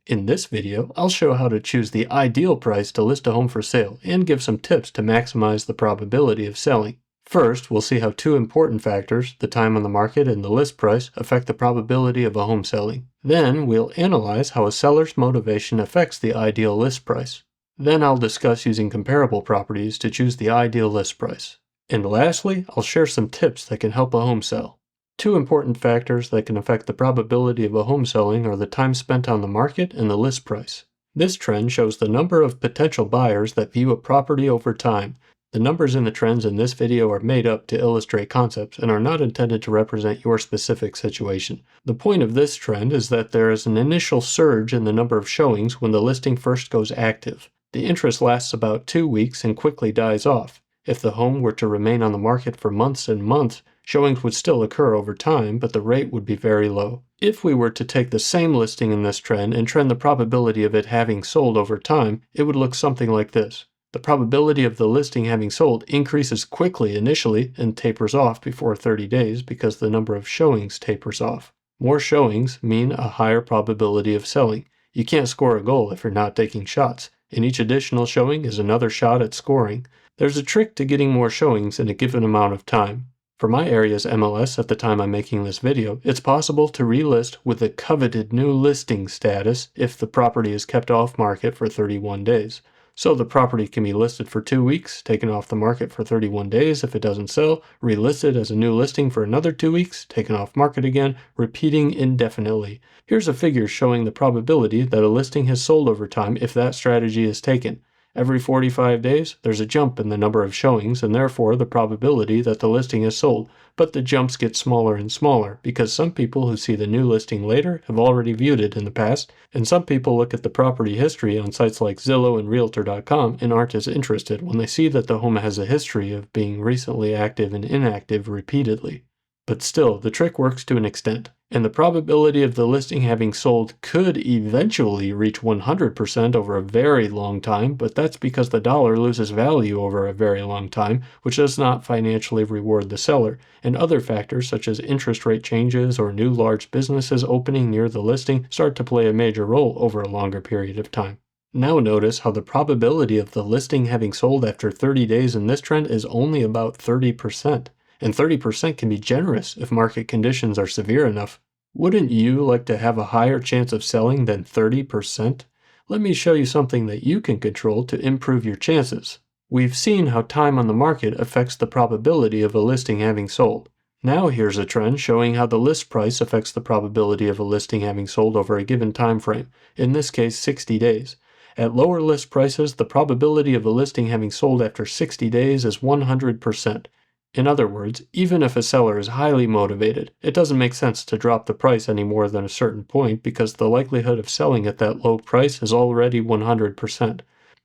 In this video, I'll show how to choose the ideal price to list a home for sale and give some tips to maximize the probability of selling. First, we'll see how two important factors, the time on the market and the list price, affect the probability of a home selling. Then, we'll analyze how a seller's motivation affects the ideal list price. Then I'll discuss using comparable properties to choose the ideal list price. And lastly, I'll share some tips that can help a home sell. Two important factors that can affect the probability of a home selling are the time spent on the market and the list price. This trend shows the number of potential buyers that view a property over time. The numbers in the trends in this video are made up to illustrate concepts and are not intended to represent your specific situation. The point of this trend is that there is an initial surge in the number of showings when the listing first goes active. The interest lasts about 2 weeks and quickly dies off. If the home were to remain on the market for months and months, showings would still occur over time, but the rate would be very low. If we were to take the same listing in this trend and trend the probability of it having sold over time, it would look something like this. The probability of the listing having sold increases quickly initially and tapers off before 30 days because the number of showings tapers off. More showings mean a higher probability of selling. You can't score a goal if you're not taking shots, and each additional showing is another shot at scoring. There's a trick to getting more showings in a given amount of time. For my area's MLS at the time I'm making this video, it's possible to relist with the coveted new listing status if the property is kept off market for 31 days. So the property can be listed for 2 weeks, taken off the market for 31 days if it doesn't sell, relisted as a new listing for another 2 weeks, taken off market again, repeating indefinitely. Here's a figure showing the probability that a listing has sold over time if that strategy is taken. Every 45 days, there's a jump in the number of showings and therefore the probability that the listing is sold, but the jumps get smaller and smaller because some people who see the new listing later have already viewed it in the past, and some people look at the property history on sites like Zillow and Realtor.com and aren't as interested when they see that the home has a history of being recently active and inactive repeatedly. But still, the trick works to an extent, and the probability of the listing having sold could eventually reach 100% over a very long time, but that's because the dollar loses value over a very long time, which does not financially reward the seller, and other factors such as interest rate changes or new large businesses opening near the listing start to play a major role over a longer period of time. Now notice how the probability of the listing having sold after 30 days in this trend is only about 30%. And 30% can be generous if market conditions are severe enough. Wouldn't you like to have a higher chance of selling than 30%? Let me show you something that you can control to improve your chances. We've seen how time on the market affects the probability of a listing having sold. Now here's a trend showing how the list price affects the probability of a listing having sold over a given time frame, in this case 60 days. At lower list prices, the probability of a listing having sold after 60 days is 100%. In other words, even if a seller is highly motivated, it doesn't make sense to drop the price any more than a certain point because the likelihood of selling at that low price is already 100%.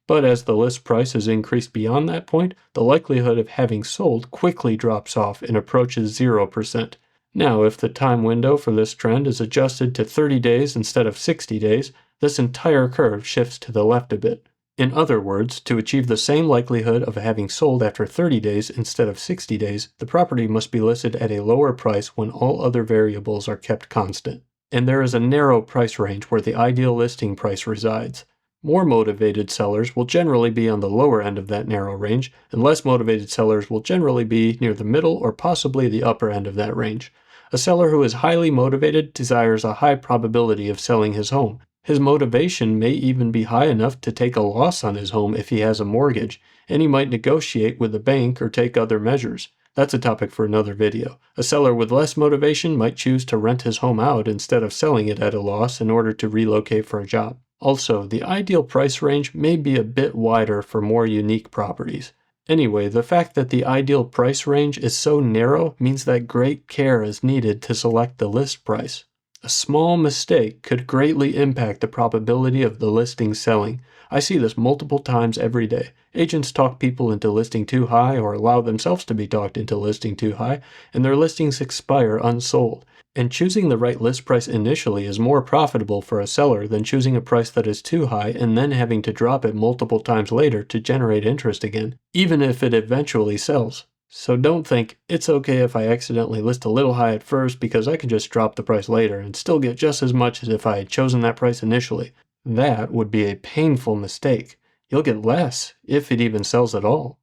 But as the list price is increased beyond that point, the likelihood of having sold quickly drops off and approaches 0%. Now, if the time window for this trend is adjusted to 30 days instead of 60 days, this entire curve shifts to the left a bit. In other words, to achieve the same likelihood of having sold after 30 days instead of 60 days, the property must be listed at a lower price when all other variables are kept constant. And there is a narrow price range where the ideal listing price resides. More motivated sellers will generally be on the lower end of that narrow range, and less motivated sellers will generally be near the middle or possibly the upper end of that range. A seller who is highly motivated desires a high probability of selling his home. His motivation may even be high enough to take a loss on his home if he has a mortgage, and he might negotiate with the bank or take other measures. That's a topic for another video. A seller with less motivation might choose to rent his home out instead of selling it at a loss in order to relocate for a job. Also, the ideal price range may be a bit wider for more unique properties. Anyway, the fact that the ideal price range is so narrow means that great care is needed to select the list price. A small mistake could greatly impact the probability of the listing selling. I see this multiple times every day. Agents talk people into listing too high or allow themselves to be talked into listing too high, and their listings expire unsold. And choosing the right list price initially is more profitable for a seller than choosing a price that is too high and then having to drop it multiple times later to generate interest again, even if it eventually sells. So don't think, it's okay if I accidentally list a little high at first because I can just drop the price later and still get just as much as if I had chosen that price initially. That would be a painful mistake. You'll get less, if it even sells at all.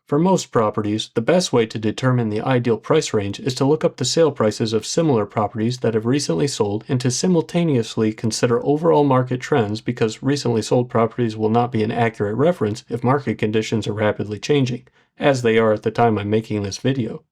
For most properties, the best way to determine the ideal price range is to look up the sale prices of similar properties that have recently sold and to simultaneously consider overall market trends, because recently sold properties will not be an accurate reference if market conditions are rapidly changing, as they are at the time I'm making this video.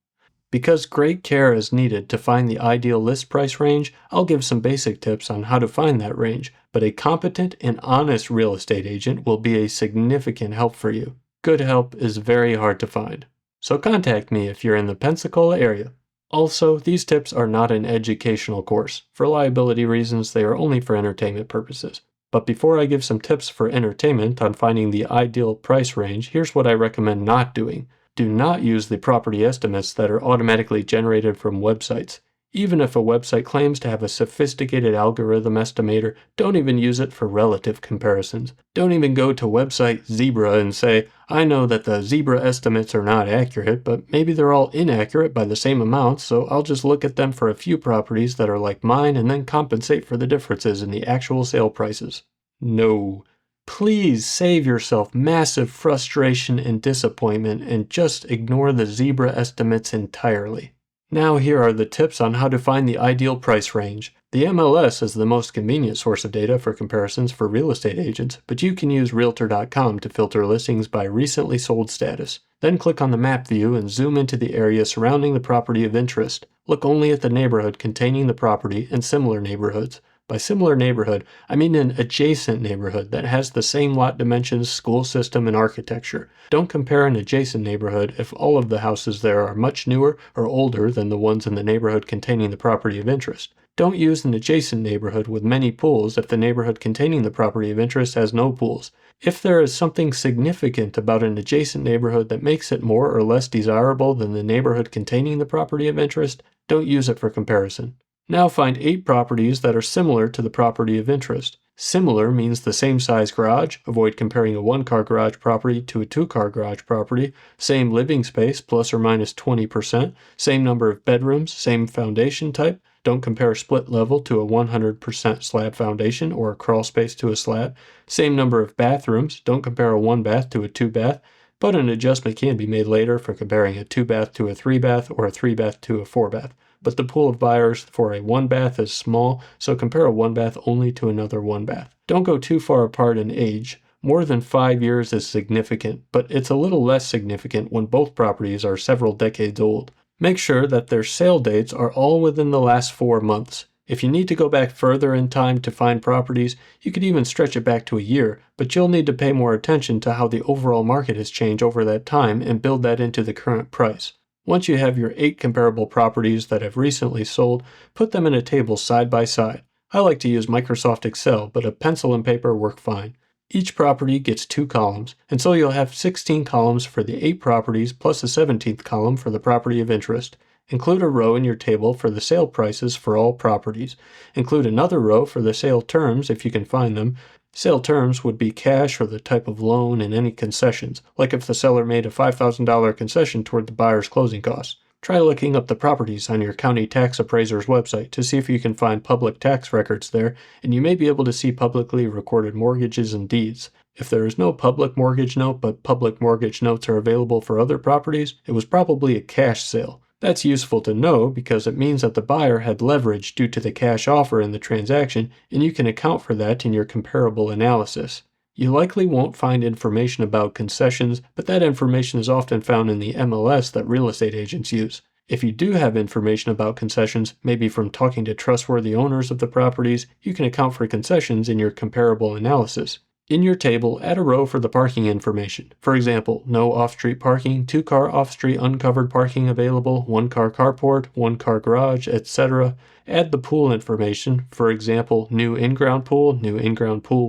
Because great care is needed to find the ideal list price range, I'll give some basic tips on how to find that range, but a competent and honest real estate agent will be a significant help for you. Good help is very hard to find, so contact me if you're in the Pensacola area. Also, these tips are not an educational course. For liability reasons, they are only for entertainment purposes. But before I give some tips for entertainment on finding the ideal price range, here's what I recommend not doing. Do not use the property estimates that are automatically generated from websites. Even if a website claims to have a sophisticated algorithm estimator, don't even use it for relative comparisons. Don't even go to website Zebra and say, I know that the Zebra estimates are not accurate, but maybe they're all inaccurate by the same amount, so I'll just look at them for a few properties that are like mine and then compensate for the differences in the actual sale prices. No. Please save yourself massive frustration and disappointment and just ignore the Zebra estimates entirely. Now here are the tips on how to find the ideal price range. The MLS is the most convenient source of data for comparisons for real estate agents, but you can use Realtor.com to filter listings by recently sold status. Then click on the map view and zoom into the area surrounding the property of interest. Look only at the neighborhood containing the property and similar neighborhoods. By similar neighborhood, I mean an adjacent neighborhood that has the same lot dimensions, school system, and architecture. Don't compare an adjacent neighborhood if all of the houses there are much newer or older than the ones in the neighborhood containing the property of interest. Don't use an adjacent neighborhood with many pools if the neighborhood containing the property of interest has no pools. If there is something significant about an adjacent neighborhood that makes it more or less desirable than the neighborhood containing the property of interest, don't use it for comparison. Now find 8 properties that are similar to the property of interest. Similar means the same size garage. Avoid comparing a 1-car garage property to a 2-car garage property. Same living space, plus or minus 20%. Same number of bedrooms, same foundation type. Don't compare a split level to a 100% slab foundation or a crawl space to a slab. Same number of bathrooms. Don't compare a 1-bath to a 2-bath. But an adjustment can be made later for comparing a 2-bath to a 3-bath or a 3-bath to a 4-bath. But the pool of buyers for a 1-bath is small, so compare a 1-bath only to another 1-bath. Don't go too far apart in age. More than 5 years is significant, but it's a little less significant when both properties are several decades old. Make sure that their sale dates are all within the last 4 months. If you need to go back further in time to find properties, you could even stretch it back to a year, but you'll need to pay more attention to how the overall market has changed over that time and build that into the current price. Once you have your 8 comparable properties that have recently sold, put them in a table side by side. I like to use Microsoft Excel, but a pencil and paper work fine. Each property gets 2 columns, and so you'll have 16 columns for the 8 properties plus a 17th column for the property of interest. Include a row in your table for the sale prices for all properties. Include another row for the sale terms if you can find them. Sale terms would be cash or the type of loan and any concessions, like if the seller made a $5,000 concession toward the buyer's closing costs. Try looking up the properties on your county tax appraiser's website to see if you can find public tax records there, and you may be able to see publicly recorded mortgages and deeds. If there is no public mortgage note but public mortgage notes are available for other properties, it was probably a cash sale. That's useful to know because it means that the buyer had leverage due to the cash offer in the transaction, and you can account for that in your comparable analysis. You likely won't find information about concessions, but that information is often found in the MLS that real estate agents use. If you do have information about concessions, maybe from talking to trustworthy owners of the properties, you can account for concessions in your comparable analysis. In your table, add a row for the parking information. For example, no off-street parking, 2-car off-street uncovered parking available, 1-car carport, 1-car garage, etc. Add the pool information. For example, new in-ground pool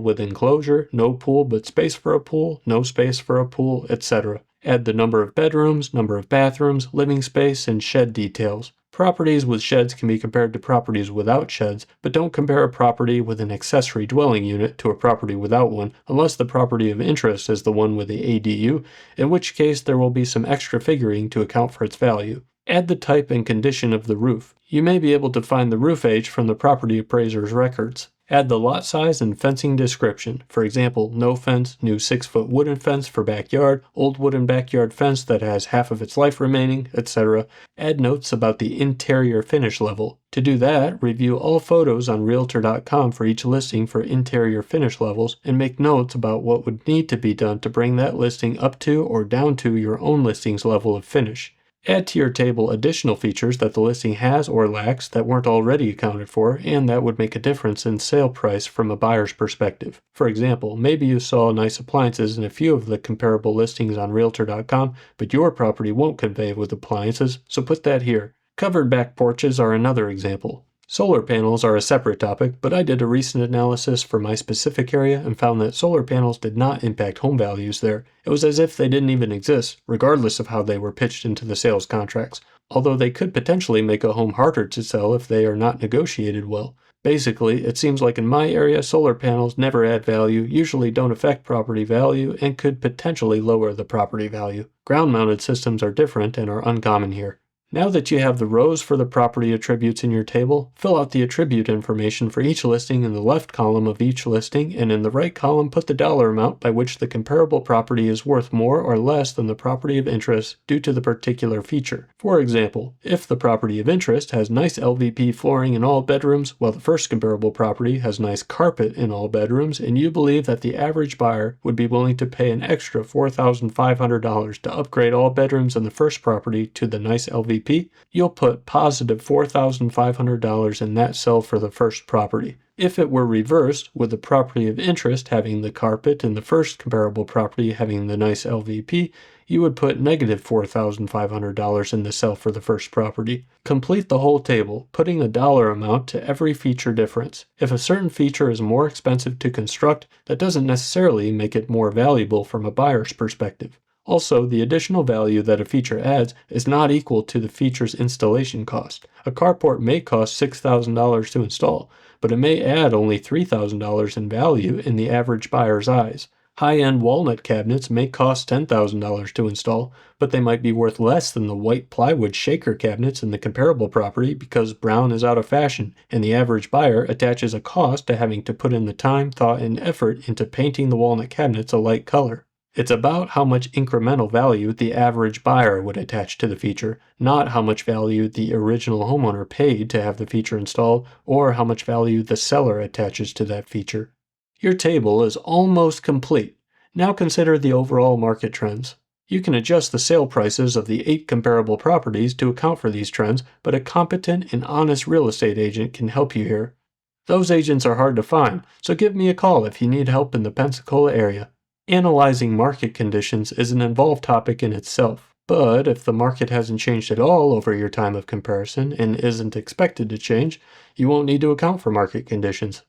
with enclosure, no pool but space for a pool, no space for a pool, etc. Add the number of bedrooms, number of bathrooms, living space, and shed details. Properties with sheds can be compared to properties without sheds, but don't compare a property with an accessory dwelling unit to a property without one, unless the property of interest is the one with the ADU, in which case there will be some extra figuring to account for its value. Add the type and condition of the roof. You may be able to find the roof age from the property appraiser's records. Add the lot size and fencing description. For example, no fence, new 6-foot wooden fence for backyard, old wooden backyard fence that has half of its life remaining, etc. Add notes about the interior finish level. To do that, review all photos on Realtor.com for each listing for interior finish levels and make notes about what would need to be done to bring that listing up to or down to your own listing's level of finish. Add to your table additional features that the listing has or lacks that weren't already accounted for and that would make a difference in sale price from a buyer's perspective. For example, maybe you saw nice appliances in a few of the comparable listings on Realtor.com, but your property won't convey with appliances, so put that here. Covered back porches are another example. Solar panels are a separate topic, but I did a recent analysis for my specific area and found that solar panels did not impact home values there. It was as if they didn't even exist, regardless of how they were pitched into the sales contracts, although they could potentially make a home harder to sell if they are not negotiated well. Basically, it seems like in my area, solar panels never add value, usually don't affect property value, and could potentially lower the property value. Ground-mounted systems are different and are uncommon here. Now that you have the rows for the property attributes in your table, fill out the attribute information for each listing in the left column of each listing, and in the right column put the dollar amount by which the comparable property is worth more or less than the property of interest due to the particular feature. For example, if the property of interest has nice LVP flooring in all bedrooms, while the first comparable property has nice carpet in all bedrooms, and you believe that the average buyer would be willing to pay an extra $4,500 to upgrade all bedrooms in the first property to the nice LVP, you'll put positive $4,500 in that cell for the first property. If it were reversed, with the property of interest having the carpet and the first comparable property having the nice LVP, you would put negative $4,500 in the cell for the first property. Complete the whole table, putting a dollar amount to every feature difference. If a certain feature is more expensive to construct, that doesn't necessarily make it more valuable from a buyer's perspective. Also, the additional value that a feature adds is not equal to the feature's installation cost. A carport may cost $6,000 to install, but it may add only $3,000 in value in the average buyer's eyes. High-end walnut cabinets may cost $10,000 to install, but they might be worth less than the white plywood shaker cabinets in the comparable property because brown is out of fashion, and the average buyer attaches a cost to having to put in the time, thought, and effort into painting the walnut cabinets a light color. It's about how much incremental value the average buyer would attach to the feature, not how much value the original homeowner paid to have the feature installed, or how much value the seller attaches to that feature. Your table is almost complete. Now consider the overall market trends. You can adjust the sale prices of the 8 comparable properties to account for these trends, but a competent and honest real estate agent can help you here. Those agents are hard to find, so give me a call if you need help in the Pensacola area. Analyzing market conditions is an involved topic in itself, but if the market hasn't changed at all over your time of comparison and isn't expected to change, you won't need to account for market conditions.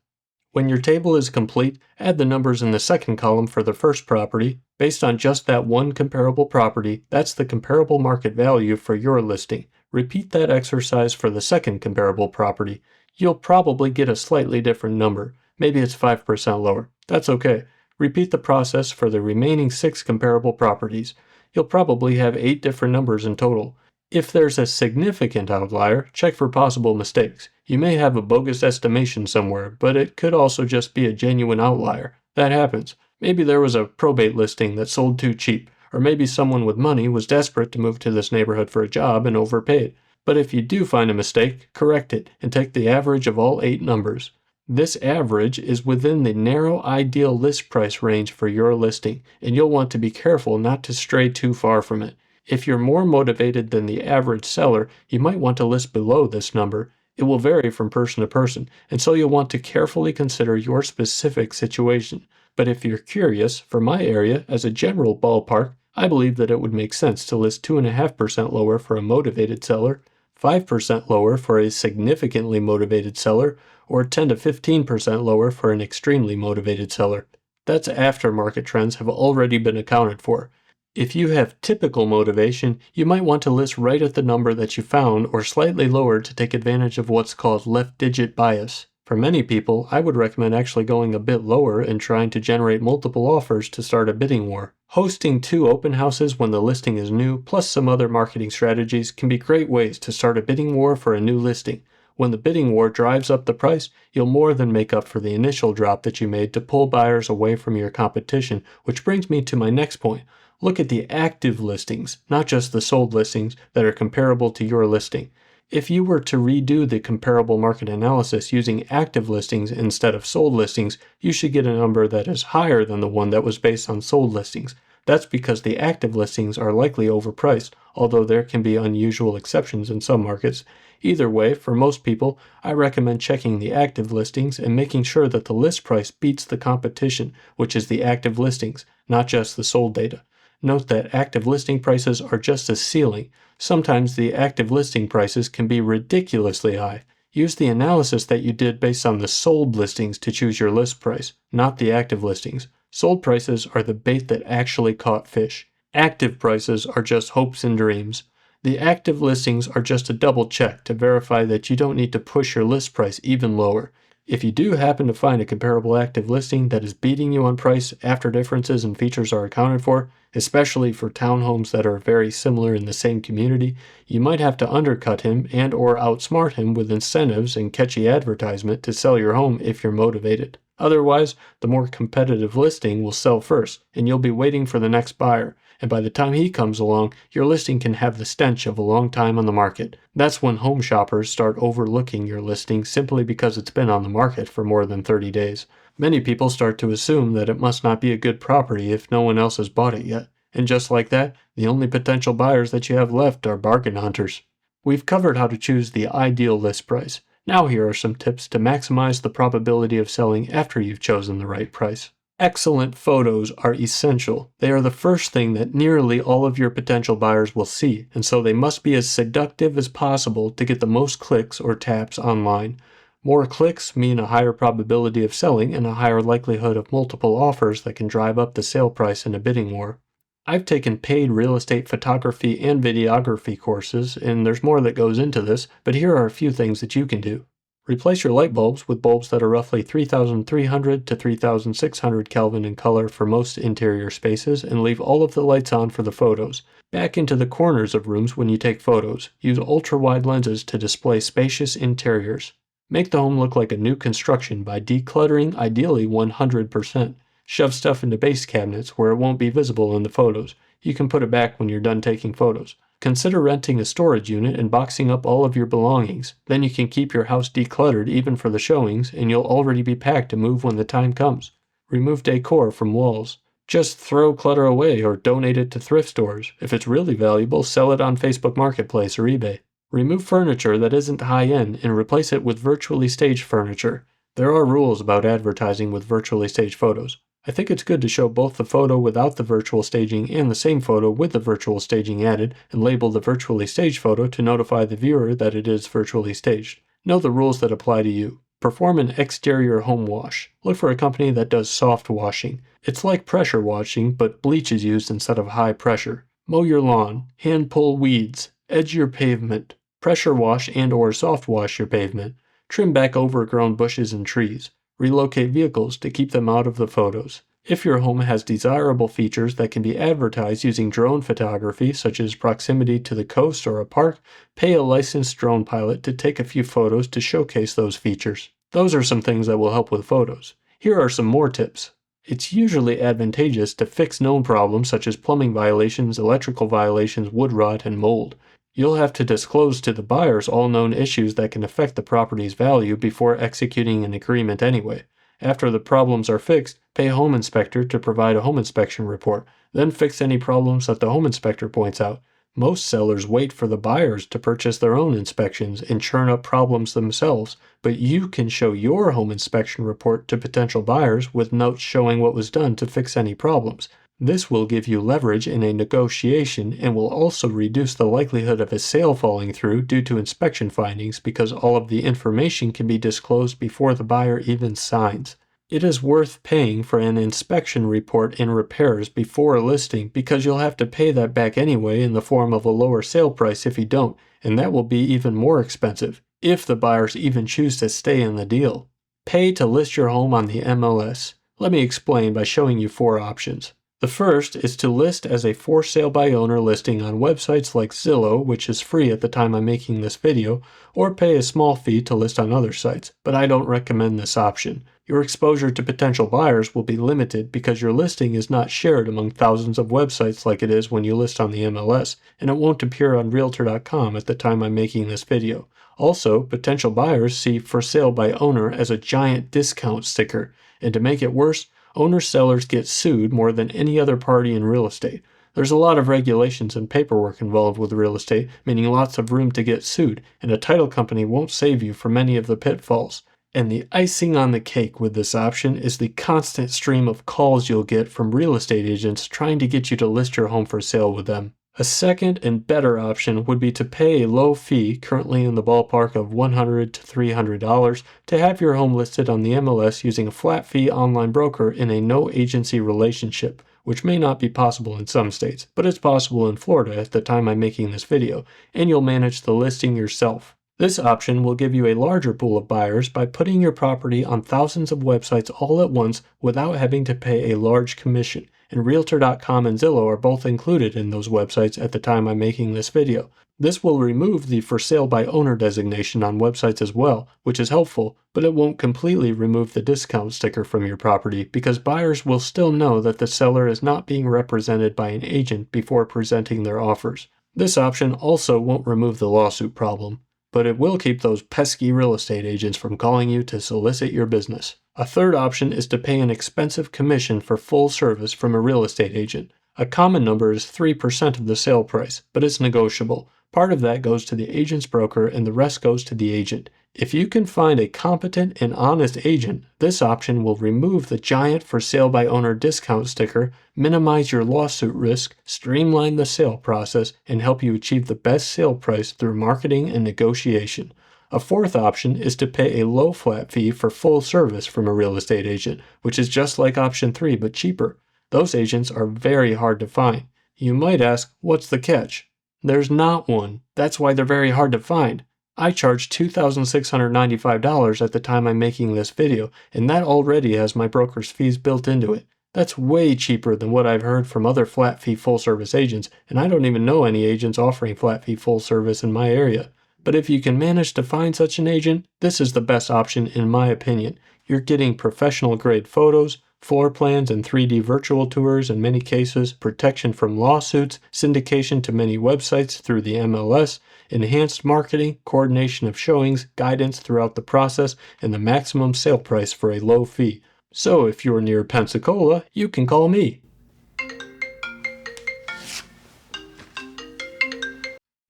When your table is complete, add the numbers in the second column for the first property. Based on just that one comparable property, that's the comparable market value for your listing. Repeat that exercise for the second comparable property. You'll probably get a slightly different number. Maybe it's 5% lower. That's okay. Repeat the process for the remaining 6 comparable properties. You'll probably have 8 different numbers in total. If there's a significant outlier, check for possible mistakes. You may have a bogus estimation somewhere, but it could also just be a genuine outlier. That happens. Maybe there was a probate listing that sold too cheap, or maybe someone with money was desperate to move to this neighborhood for a job and overpaid. But if you do find a mistake, correct it and take the average of all 8 numbers. This average is within the narrow ideal list price range for your listing, and you'll want to be careful not to stray too far from it. If you're more motivated than the average seller, you might want to list below this number. It will vary from person to person, and so you'll want to carefully consider your specific situation. But if you're curious, for my area, as a general ballpark, I believe that it would make sense to list 2.5% lower for a motivated seller, 5% lower for a significantly motivated seller, or 10 to 15% lower for an extremely motivated seller. That's after market trends have already been accounted for. If you have typical motivation, you might want to list right at the number that you found or slightly lower to take advantage of what's called left digit bias. For many people, I would recommend actually going a bit lower and trying to generate multiple offers to start a bidding war. Hosting 2 open houses when the listing is new, plus some other marketing strategies, can be great ways to start a bidding war for a new listing. When the bidding war drives up the price, you'll more than make up for the initial drop that you made to pull buyers away from your competition, which brings me to my next point. Look at the active listings, not just the sold listings that are comparable to your listing. If you were to redo the comparable market analysis using active listings instead of sold listings, you should get a number that is higher than the one that was based on sold listings. That's because the active listings are likely overpriced, although there can be unusual exceptions in some markets. Either way, for most people, I recommend checking the active listings and making sure that the list price beats the competition, which is the active listings, not just the sold data. Note that active listing prices are just a ceiling. Sometimes the active listing prices can be ridiculously high. Use the analysis that you did based on the sold listings to choose your list price, not the active listings. Sold prices are the bait that actually caught fish. Active prices are just hopes and dreams. The active listings are just a double check to verify that you don't need to push your list price even lower. If you do happen to find a comparable active listing that is beating you on price after differences in features are accounted for, especially for townhomes that are very similar in the same community, you might have to undercut him and or outsmart him with incentives and catchy advertisement to sell your home if you're motivated. Otherwise, the more competitive listing will sell first, and you'll be waiting for the next buyer. And by the time he comes along, your listing can have the stench of a long time on the market. That's when home shoppers start overlooking your listing simply because it's been on the market for more than 30 days. Many people start to assume that it must not be a good property if no one else has bought it yet. And just like that, the only potential buyers that you have left are bargain hunters. We've covered how to choose the ideal list price. Now here are some tips to maximize the probability of selling after you've chosen the right price. Excellent photos are essential. They are the first thing that nearly all of your potential buyers will see, and so they must be as seductive as possible to get the most clicks or taps online. More clicks mean a higher probability of selling and a higher likelihood of multiple offers that can drive up the sale price in a bidding war. I've taken paid real estate photography and videography courses, and there's more that goes into this, but here are a few things that you can do. Replace your light bulbs with bulbs that are roughly 3,300 to 3,600 Kelvin in color for most interior spaces, and leave all of the lights on for the photos. Back into the corners of rooms when you take photos. Use ultra-wide lenses to display spacious interiors. Make the home look like a new construction by decluttering, ideally 100%. Shove stuff into base cabinets where it won't be visible in the photos. You can put it back when you're done taking photos. Consider renting a storage unit and boxing up all of your belongings. Then you can keep your house decluttered even for the showings, and you'll already be packed to move when the time comes. Remove decor from walls. Just throw clutter away or donate it to thrift stores. If it's really valuable, sell it on Facebook Marketplace or eBay. Remove furniture that isn't high-end and replace it with virtually staged furniture. There are rules about advertising with virtually staged photos. I think it's good to show both the photo without the virtual staging and the same photo with the virtual staging added, and label the virtually staged photo to notify the viewer that it is virtually staged. Know the rules that apply to you. Perform an exterior home wash. Look for a company that does soft washing. It's like pressure washing, but bleach is used instead of high pressure. Mow your lawn. Hand pull weeds. Edge your pavement. Pressure wash and or soft wash your pavement. Trim back overgrown bushes and trees. Relocate vehicles to keep them out of the photos. If your home has desirable features that can be advertised using drone photography, such as proximity to the coast or a park, pay a licensed drone pilot to take a few photos to showcase those features. Those are some things that will help with photos. Here are some more tips. It's usually advantageous to fix known problems such as plumbing violations, electrical violations, wood rot, and mold. You'll have to disclose to the buyers all known issues that can affect the property's value before executing an agreement anyway. After the problems are fixed, pay a home inspector to provide a home inspection report, then fix any problems that the home inspector points out. Most sellers wait for the buyers to purchase their own inspections and churn up problems themselves, but you can show your home inspection report to potential buyers with notes showing what was done to fix any problems. This will give you leverage in a negotiation and will also reduce the likelihood of a sale falling through due to inspection findings because all of the information can be disclosed before the buyer even signs. It is worth paying for an inspection report and repairs before a listing because you'll have to pay that back anyway in the form of a lower sale price if you don't, and that will be even more expensive if the buyers even choose to stay in the deal. Pay to list your home on the MLS. Let me explain by showing you 4 options. The first is to list as a for sale by owner listing on websites like Zillow, which is free at the time I'm making this video, or pay a small fee to list on other sites, but I don't recommend this option. Your exposure to potential buyers will be limited because your listing is not shared among thousands of websites like it is when you list on the MLS, and it won't appear on Realtor.com at the time I'm making this video. Also, potential buyers see for sale by owner as a giant discount sticker, and to make it worse, owner-sellers get sued more than any other party in real estate. There's a lot of regulations and paperwork involved with real estate, meaning lots of room to get sued, and a title company won't save you from any of the pitfalls. And the icing on the cake with this option is the constant stream of calls you'll get from real estate agents trying to get you to list your home for sale with them. A second and better option would be to pay a low fee, currently in the ballpark of $100 to $300, to have your home listed on the MLS using a flat fee online broker in a no agency relationship, which may not be possible in some states, but it's possible in Florida at the time I'm making this video, and you'll manage the listing yourself. This option will give you a larger pool of buyers by putting your property on thousands of websites all at once without having to pay a large commission, and Realtor.com and Zillow are both included in those websites at the time I'm making this video. This will remove the for sale by owner designation on websites as well, which is helpful, but it won't completely remove the discount sticker from your property because buyers will still know that the seller is not being represented by an agent before presenting their offers. This option also won't remove the lawsuit problem, but it will keep those pesky real estate agents from calling you to solicit your business. A third option is to pay an expensive commission for full service from a real estate agent. A common number is 3% of the sale price, but it's negotiable. Part of that goes to the agent's broker and the rest goes to the agent. If you can find a competent and honest agent, this option will remove the giant for sale by owner discount sticker, minimize your lawsuit risk, streamline the sale process, and help you achieve the best sale price through marketing and negotiation. A fourth option is to pay a low flat fee for full service from a real estate agent, which is just like option 3 but cheaper. Those agents are very hard to find. You might ask, what's the catch? There's not one. That's why they're very hard to find. I charge $2,695 at the time I'm making this video, and that already has my broker's fees built into it. That's way cheaper than what I've heard from other flat fee full service agents, and I don't even know any agents offering flat fee full service in my area. But if you can manage to find such an agent, this is the best option in my opinion. You're getting professional grade photos, floor plans and 3D virtual tours in many cases, protection from lawsuits, syndication to many websites through the MLS, enhanced marketing, coordination of showings, guidance throughout the process, and the maximum sale price for a low fee. So if you're near Pensacola, you can call me.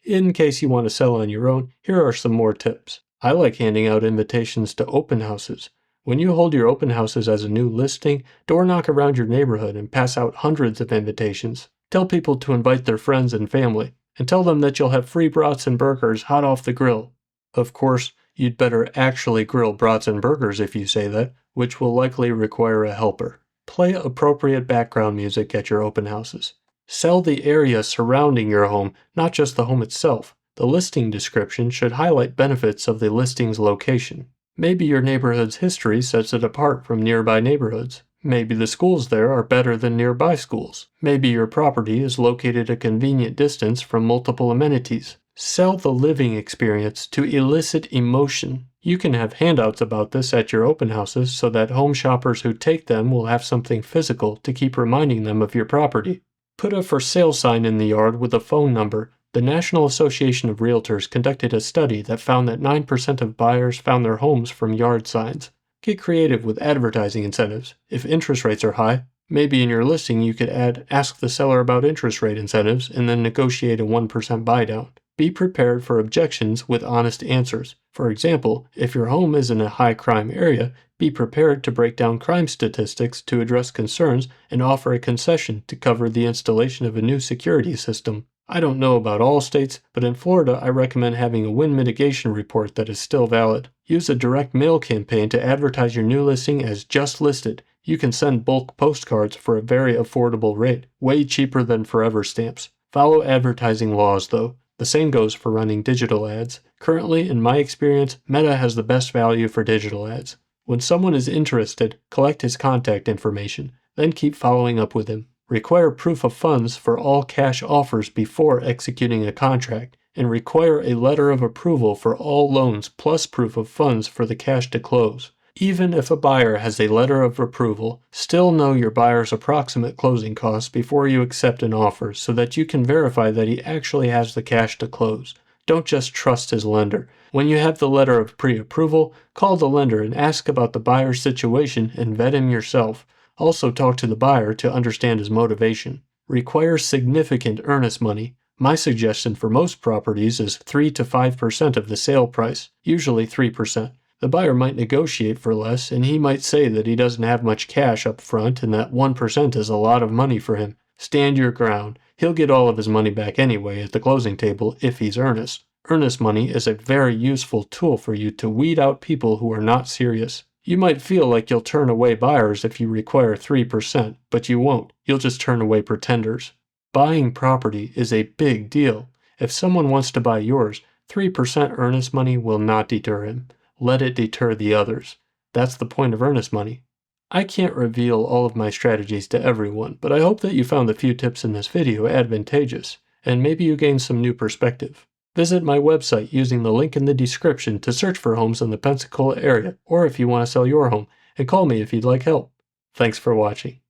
In case you want to sell on your own, here are some more tips. I like handing out invitations to open houses. When you hold your open houses as a new listing, door knock around your neighborhood and pass out hundreds of invitations. Tell people to invite their friends and family, and tell them that you'll have free brats and burgers hot off the grill. Of course, you'd better actually grill brats and burgers if you say that, which will likely require a helper. Play appropriate background music at your open houses. Sell the area surrounding your home, not just the home itself. The listing description should highlight benefits of the listing's location. Maybe your neighborhood's history sets it apart from nearby neighborhoods. Maybe the schools there are better than nearby schools. Maybe your property is located a convenient distance from multiple amenities. Sell the living experience to elicit emotion. You can have handouts about this at your open houses so that home shoppers who take them will have something physical to keep reminding them of your property. Put a for sale sign in the yard with a phone number. The National Association of Realtors conducted a study that found that 9% of buyers found their homes from yard signs. Get creative with advertising incentives. If interest rates are high, maybe in your listing you could add "Ask the seller about interest rate incentives" and then negotiate a 1% buy down. Be prepared for objections with honest answers. For example, if your home is in a high crime area, be prepared to break down crime statistics to address concerns and offer a concession to cover the installation of a new security system. I don't know about all states, but in Florida I recommend having a wind mitigation report that is still valid. Use a direct mail campaign to advertise your new listing as just listed. You can send bulk postcards for a very affordable rate, way cheaper than forever stamps. Follow advertising laws though. The same goes for running digital ads. Currently, in my experience, Meta has the best value for digital ads. When someone is interested, collect his contact information, then keep following up with him. Require proof of funds for all cash offers before executing a contract, and require a letter of approval for all loans plus proof of funds for the cash to close. Even if a buyer has a letter of approval, still know your buyer's approximate closing costs before you accept an offer so that you can verify that he actually has the cash to close. Don't just trust his lender. When you have the letter of pre-approval, call the lender and ask about the buyer's situation and vet him yourself. Also talk to the buyer to understand his motivation. Require significant earnest money. My suggestion for most properties is 3 to 5% of the sale price, usually 3%. The buyer might negotiate for less, and he might say that he doesn't have much cash up front and that 1% is a lot of money for him. Stand your ground. He'll get all of his money back anyway at the closing table if he's earnest. Earnest money is a very useful tool for you to weed out people who are not serious. You might feel like you'll turn away buyers if you require 3%, but you won't. You'll just turn away pretenders. Buying property is a big deal. If someone wants to buy yours, 3% earnest money will not deter him. Let it deter the others. That's the point of earnest money. I can't reveal all of my strategies to everyone, but I hope that you found the few tips in this video advantageous, and maybe you gained some new perspective. Visit my website using the link in the description to search for homes in the Pensacola area, or if you want to sell your home, and call me if you'd like help. Thanks for watching.